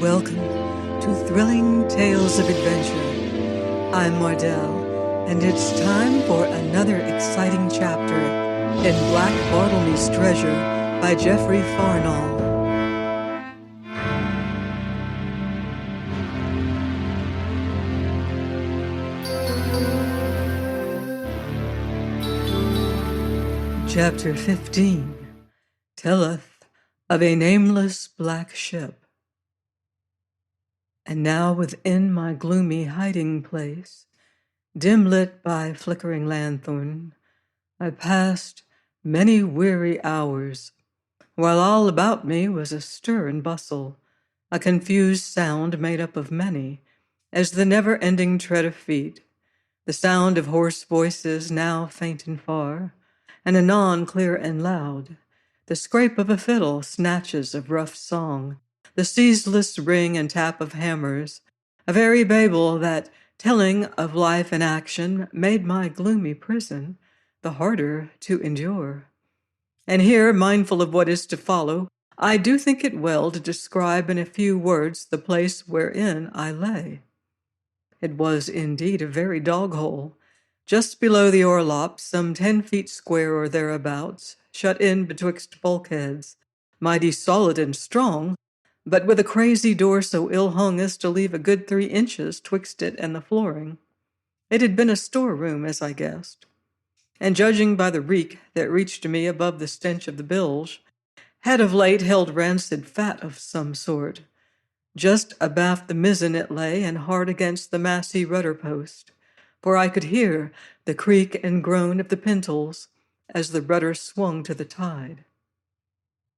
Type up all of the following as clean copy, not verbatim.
Welcome to Thrilling Tales of Adventure. I'm Mardell, and it's time for another exciting chapter in Black Bartlemy's Treasure by Geoffrey Farnall. Chapter 15. Telleth of a Nameless Black Ship. And now within my gloomy hiding place, dim lit by flickering lanthorn, I passed many weary hours, while all about me was a stir and bustle, a confused sound made up of many, as the never-ending tread of feet, the sound of hoarse voices now faint and far, and anon clear and loud, the scrape of a fiddle, snatches of rough song, the ceaseless ring and tap of hammers, a very babel that, telling of life and action, made my gloomy prison the harder to endure. And here, mindful of what is to follow, I do think it well to describe in a few words the place wherein I lay. It was indeed a very dog-hole, just below the orlop, some 10 feet square or thereabouts, shut in betwixt bulkheads, mighty solid and strong, but with a crazy door so ill hung as to leave a good 3 inches twixt it and the flooring. It had been a storeroom, as I guessed, and judging by the reek that reached me above the stench of the bilge, had of late held rancid fat of some sort. Just abaft the mizzen it lay, and hard against the massy rudder post, for I could hear the creak and groan of the pintles as the rudder swung to the tide.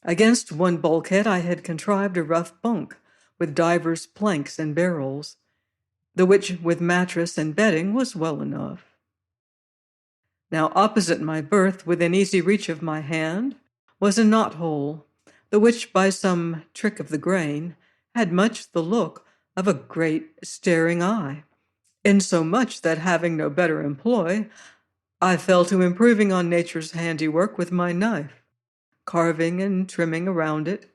Against one bulkhead I had contrived a rough bunk, with divers planks and barrels, the which with mattress and bedding was well enough. Now opposite my berth, within easy reach of my hand, was a knot-hole, the which by some trick of the grain had much the look of a great staring eye, insomuch that having no better employ, I fell to improving on nature's handiwork with my knife, carving and trimming around it.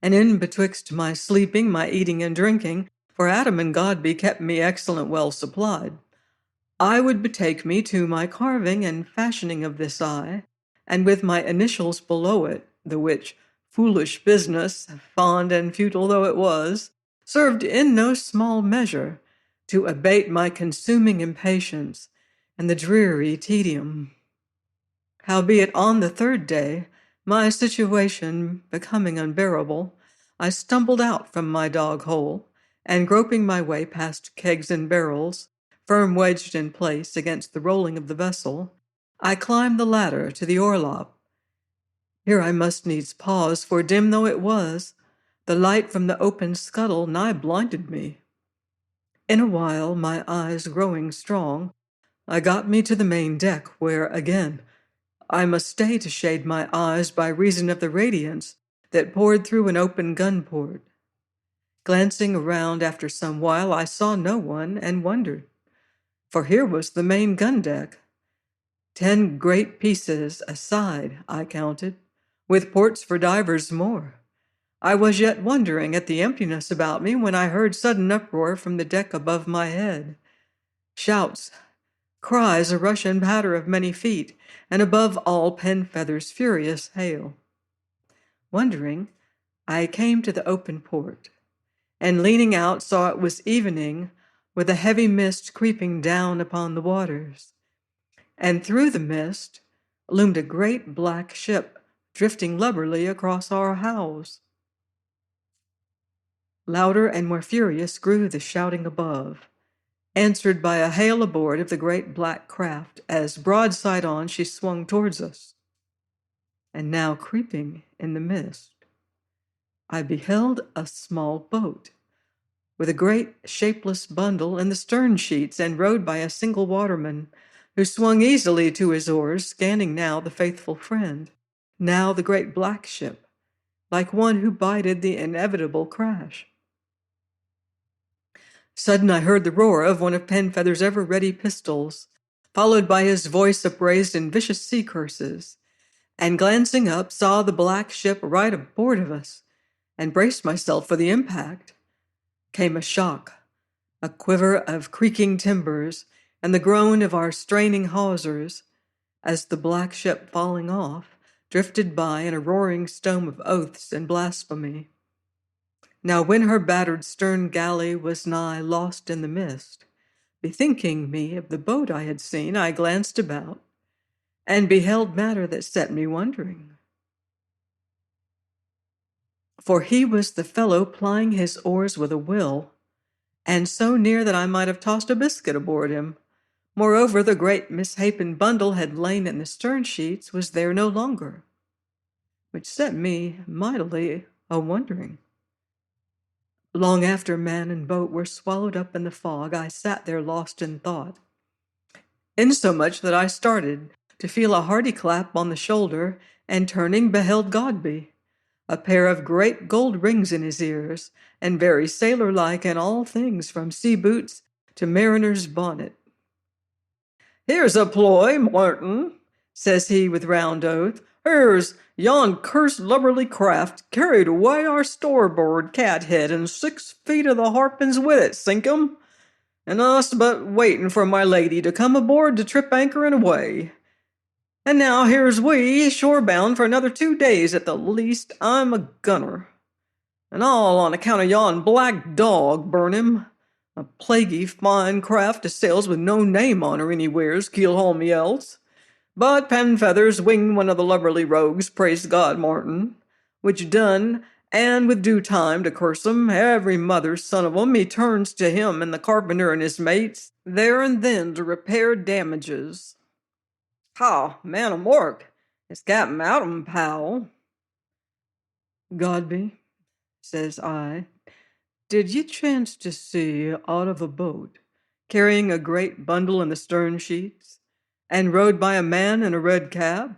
And in betwixt my sleeping, my eating and drinking, for Adam and Godby kept me excellent well supplied, I would betake me to my carving and fashioning of this eye, and with my initials below it, the which foolish business, fond and futile though it was, served in no small measure to abate my consuming impatience and the dreary tedium. Howbeit on the 3rd day, my situation becoming unbearable, I stumbled out from my dog-hole, and groping my way past kegs and barrels, firm wedged in place against the rolling of the vessel, I climbed the ladder to the orlop. Here I must needs pause, for dim though it was, the light from the open scuttle nigh blinded me. In a while, my eyes growing strong, I got me to the main deck, where, again, I must stay to shade my eyes by reason of the radiance that poured through an open gun port. Glancing around after some while, I saw no one, and wondered, for here was the main gun deck. 10 great pieces aside, I counted, with ports for divers more. I was yet wondering at the emptiness about me when I heard sudden uproar from the deck above my head. Shouts, cries, a rush and patter of many feet, and above all Penfeather's furious hail. Wondering, I came to the open port, and leaning out saw it was evening, with a heavy mist creeping down upon the waters, and through the mist loomed a great black ship drifting lubberly across our hawse. Louder and more furious grew the shouting above, answered by a hail aboard of the great black craft as broadside on she swung towards us. And now creeping in the mist, I beheld a small boat, with a great shapeless bundle in the stern sheets and rowed by a single waterman, who swung easily to his oars, scanning now the faithful friend, now the great black ship, like one who bided the inevitable crash. Sudden I heard the roar of one of Penfeather's ever-ready pistols, followed by his voice upraised in vicious sea-curses, and glancing up saw the black ship right aboard of us, and braced myself for the impact. Came a shock, a quiver of creaking timbers, and the groan of our straining hawsers as the black ship, falling off, drifted by in a roaring storm of oaths and blasphemy. Now when her battered stern galley was nigh lost in the mist, bethinking me of the boat I had seen, I glanced about, and beheld matter that set me wondering. For he was the fellow plying his oars with a will, and so near that I might have tossed a biscuit aboard him. Moreover, the great misshapen bundle had lain in the stern sheets was there no longer, which set me mightily a-wondering. Long after man and boat were swallowed up in the fog, I sat there lost in thought, insomuch that I started to feel a hearty clap on the shoulder, and turning beheld Godby, a pair of great gold rings in his ears, and very sailor-like in all things from sea boots to mariner's bonnet. "Here's a ploy, Martin," says he with round oath. "Here's yon cursed lubberly craft carried away our starboard cathead, and 6 feet of the harpins with it, sink 'em, and us but waiting for my lady to come aboard to trip anchor and away. And now here's we, shore bound for another 2 days at the least. I'm a gunner, and all on account of yon black dog, burn him. A plaguey fine craft as sails with no name on her anywheres, keel haul me else. But Penfeathers winged one of the lubberly rogues, praise God, Martin, which done, and with due time to curse 'em, every mother's son of 'em, he turns to him and the carpenter and his mates, there and then to repair damages. Ha, man of mark, it's Captain Adam, pal." "Godby," says I, "did ye chance to see out of a boat, carrying a great bundle in the stern sheets, and rowed by a man in a red cab?"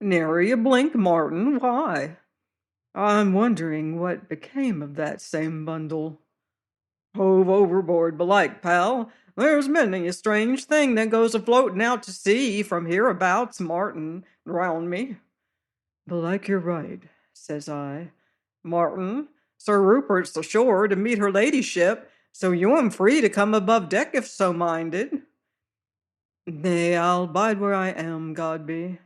"Nary a blink, Martin. Why?" "I'm wondering what became of that same bundle." "Hove overboard, belike, pal. There's many a strange thing that goes a-floating out to sea from hereabouts, Martin, round me." "Belike you're right," says I. "Martin, Sir Rupert's ashore to meet her ladyship, so you am free to come above deck if so minded." "Nay, I'll bide where I am, Godby."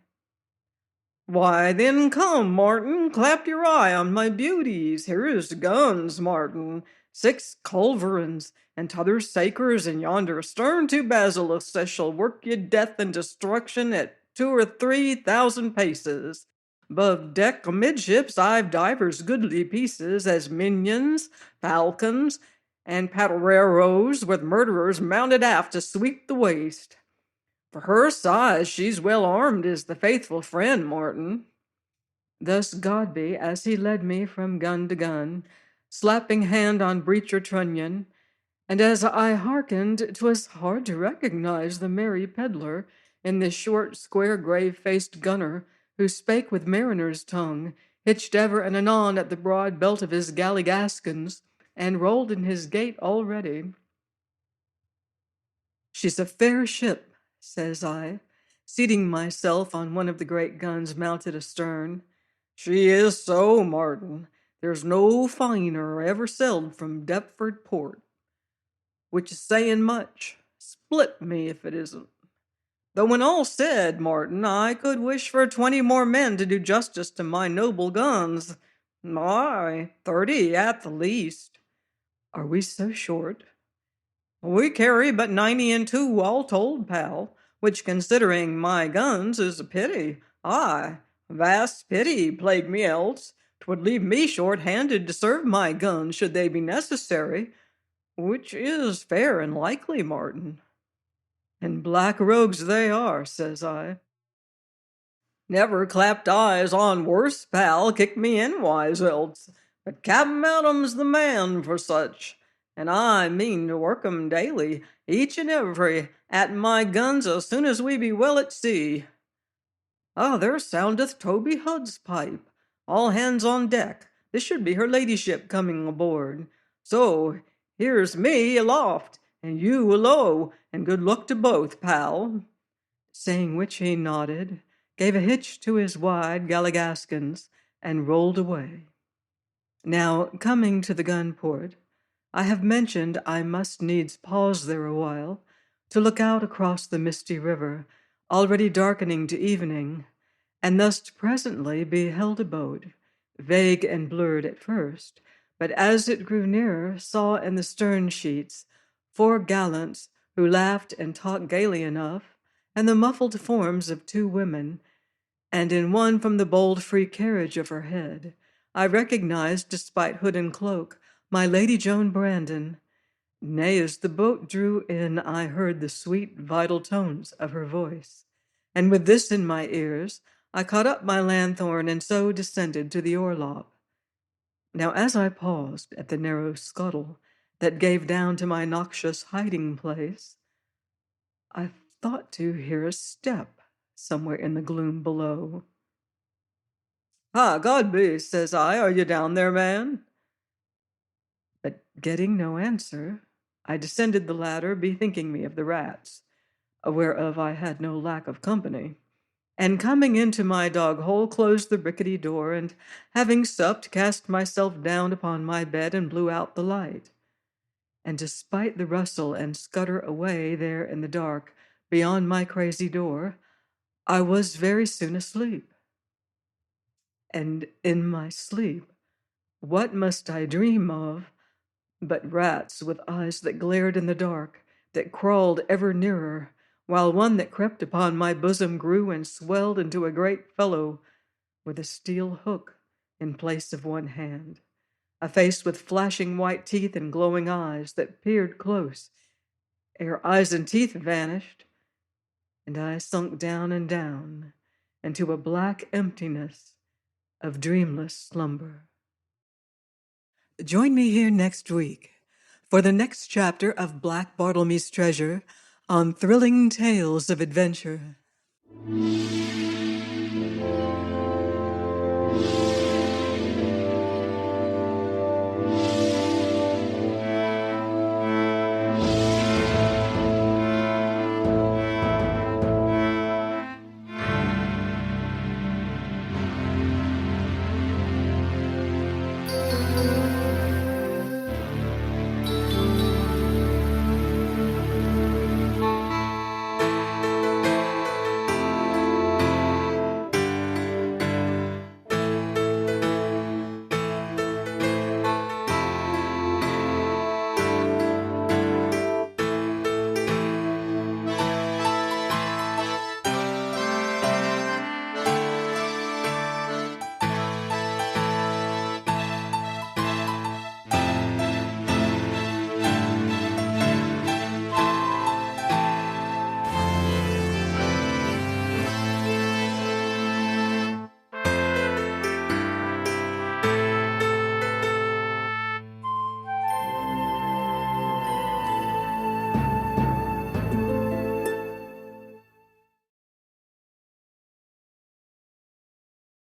"Why, then come, Martin, clap your eye on my beauties. Here is guns, Martin, 6 culverins, and t'other sakers, and yonder astern 2 basilisks that shall work ye death and destruction at 2 or 3,000 paces. Above deck amidships I've divers goodly pieces, as minions, falcons, and patereros, with murderers mounted aft to sweep the waist. For her size, she's well armed as the faithful friend, Martin." Thus Godby, as he led me from gun to gun, slapping hand on breech or trunnion, and as I hearkened, 'twas hard to recognize the merry peddler in this short, square, grave-faced gunner, who spake with mariner's tongue, hitched ever and anon at the broad belt of his galligaskins, and rolled in his gait already. "She's a fair ship," says I, seating myself on one of the great guns mounted astern. "She is so, Martin. There's no finer ever sailed from Deptford Port, which is saying much. Split me if it isn't. Though when all's said, Martin, I could wish for 20 more men to do justice to my noble guns. Aye, 30 at the least." "Are we so short?" "We carry but 90 and 2 all told, pal, which, considering my guns, is a pity. Aye, a vast pity, plague me else. 'Twould leave me short-handed to serve my guns should they be necessary, which is fair and likely, Martin." "And black rogues they are," says I. "Never clapped eyes on worse, pal, kick me endwise else. But Captain Adam's the man for such, and I mean to work 'em daily, each and every, at my guns as soon as we be well at sea. Ah, there soundeth Toby Hudd's pipe. All hands on deck. This should be her ladyship coming aboard. So, here's me aloft, and you alow, and good luck to both, pal." Saying which he nodded, gave a hitch to his wide galligaskins, and rolled away. Now, coming to the gun port, I have mentioned I must needs pause there a while to look out across the misty river, already darkening to evening, and thus presently beheld a boat, vague and blurred at first, but as it grew nearer, saw in the stern sheets 4 gallants who laughed and talked gaily enough, and the muffled forms of 2 women, and in one from the bold free carriage of her head, I recognized, despite hood and cloak, my Lady Joan Brandon. Nay, as the boat drew in, I heard the sweet, vital tones of her voice. And with this in my ears, I caught up my lanthorn and so descended to the orlop. Now, as I paused at the narrow scuttle that gave down to my noxious hiding place, I thought to hear a step somewhere in the gloom below. "Ah, God be," says I, "are you down there, man?" But getting no answer, I descended the ladder, bethinking me of the rats, whereof I had no lack of company, and coming into my dog hole, closed the rickety door, and having supped, cast myself down upon my bed and blew out the light. And despite the rustle and scutter away there in the dark beyond my crazy door, I was very soon asleep. And in my sleep, what must I dream of but rats with eyes that glared in the dark, that crawled ever nearer, while one that crept upon my bosom grew and swelled into a great fellow with a steel hook in place of one hand, a face with flashing white teeth and glowing eyes that peered close, ere eyes and teeth vanished, and I sunk down and down into a black emptiness of dreamless slumber. Join me here next week for the next chapter of Black Bartlemy's Treasure on thrilling tales of adventure.